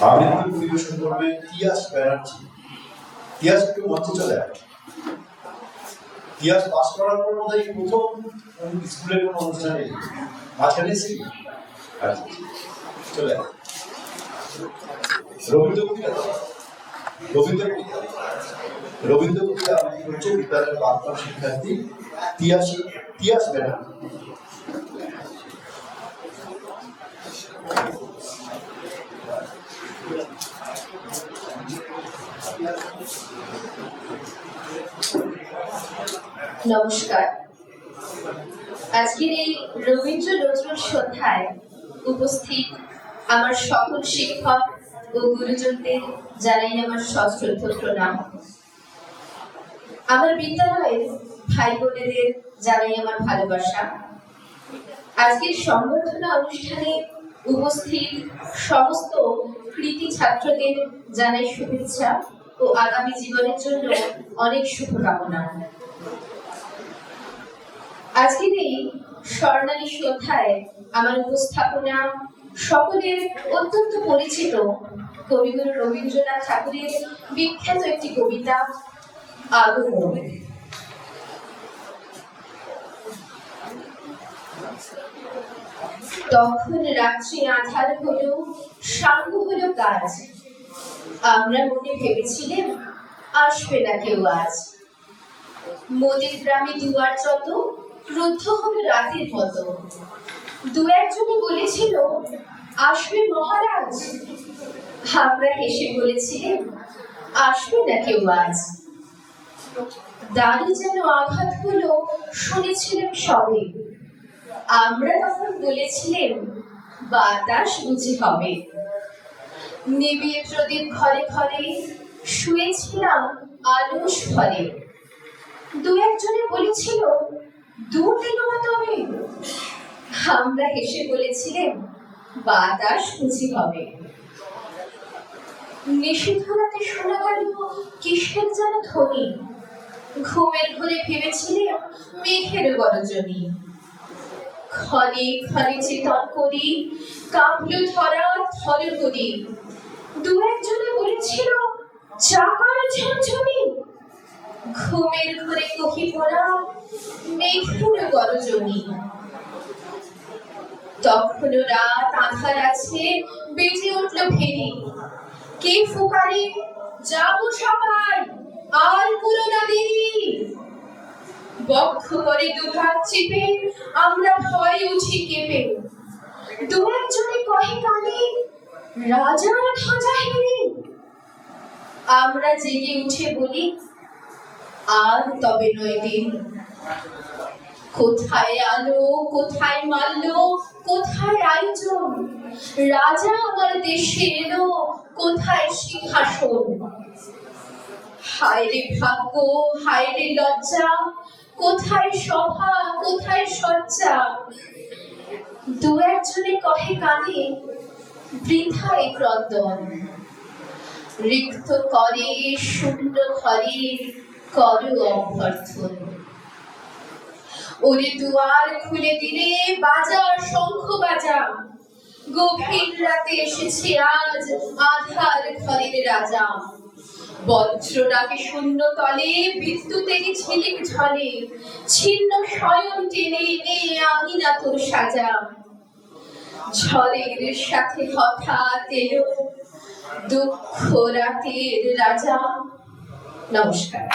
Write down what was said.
আবৃত্তি পরিবেশন করবে তিয়াস ব্যানার্জি। তিয়াস একটু মঞ্চে চলে আসে। তিয়াস পাস করার পর বোধহয় প্রথম স্কুলের কোনো অনুষ্ঠানে মাঝখানে ছিল। চলে আসে রবীন্দ্র কবিতা আবৃত্তি করছে বিদ্যালয়ের বাংলা শিক্ষার্থী তিয়াস ব্যানার্জি। নমস্কার। আজকের এই রবীন্দ্র নজরুল সন্ধ্যায় উপস্থিত আমার সকল শিক্ষক ও গুরুজনদের জানাই আমার সশ্রদ্ধ প্রণাম। আমার বিদ্যালয়ের ভাই বোনেদের জানাই আমার ভালোবাসা। আজকের সংবর্ধনা অনুষ্ঠানে উপস্থিত সমস্ত কৃতি ছাত্রদের জানাই শুভেচ্ছা ও আগামী জীবনের জন্য অনেক শুভকামনা। আজকের এই স্বর্ণালী সন্ধ্যায় আমার উপস্থাপনা সকলের অত্যন্ত পরিচিত কবিগুরু রবীন্দ্রনাথ ঠাকুরের বিখ্যাত একটি কবিতা আগমন। তখন রাত্রি আঁধার হলো, সাঙ্গ হলো কাজ, আমরা মনে ভেবেছিলেন আসবে না কেউ আজ। মোদের গ্রামে দুয়ার যত রুদ্ধ হলো রাতের মতো, দু একজনে বলেছিল আসবে মহারাজ, আমরা হেসে বলেছিলেন আসবে না কেউ আজ। দাঁড়ি যেন আঘাত হলো শুনেছিলেন সবে, আমরা তখন বলেছিলেন বাতাস বুঝি হবে। নিবিয়ে প্রদীপ ঘরে ঘরে শুয়েছিলাম আলস ঘরে, দু একজনে বলেছিল দূর দিল না তবে, আমরা হেসে বলেছিলেন বাতাস বুঝি হবে। নিষিদ্ধ রাতে শোনা গেল কিসের যেন ধ্বনি, ঘুমের ঘরে ভেবেছিলেন মেঘের গর্জনী। ক্ষণে ক্ষণে চেতন করি কাঁপল ধরা থর করি, দু একজনে বলেছিল চাকার ঝনঝনি। ঘুমের ঘরে কহি পড়া মেঘের গর্জনী। তখনও রাত আঁধার আছে, বেজে উঠল ভেরি, কে ফুকারে যাবো সবাই আর পুরো না দেরি। বক্ষ করে দুহাত চেপে আমরা ভয়ে উঠি কেঁপে, দু একজনে কহে কানে রাজার খাঁচা হেরি। আমরা জেগে উঠে বলি আর তবে নয় দিন। কোথায় আলো, কোথায় মাল্য, কোথায় আয়োজন, রাজা আমার দেশে এলো, কোথায় সিংহাসন। হায় রে ভাগ্য, হায় রে লজ্জা, কোথায় সভা, কোথায় সজ্জা। দু একজনে কহে কানে বৃথায় ক্রন্দন, রিক্ত করে শূন্য ঘরে কর অভ্যর্থন। ওরে দুয়ার খুলে দিলে বাজা শঙ্খ বাজা, গভীর রাতে এসেছে আজ আধার ঘরের রাজা। বজ্র ডাকে শূন্য তলে, বিদ্যুতেরই ঝিলিক ঝলে, ছিন্ন শয়ন টেনে এনে আঙিনা তোর সাজা। ঝড়ের সাথে হঠাৎ এলো দুঃখ রাতের রাজা। নমস্কার।